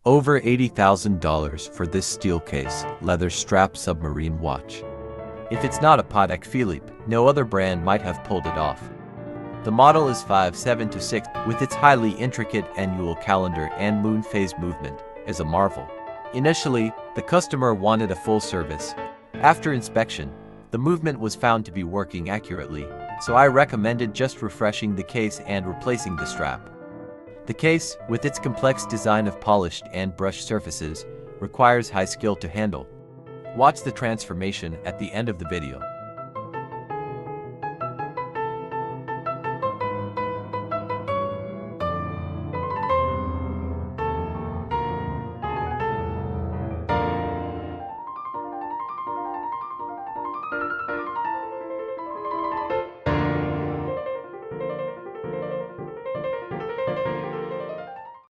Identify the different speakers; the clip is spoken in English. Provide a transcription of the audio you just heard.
Speaker 1: Over $80,000 for this steel case, leather strap submarine watch. If it's not a Patek Philippe, no other brand might have pulled it off. The model is 5726 with its highly intricate annual calendar and moon phase movement is a marvel. Initially, the customer wanted a full service. After inspection, the movement was found to be working accurately, so I recommended just refreshing the case and replacing the strap. The case, with its complex design of polished and brushed surfaces, requires high skill to handle. Watch the transformation at the end of the video.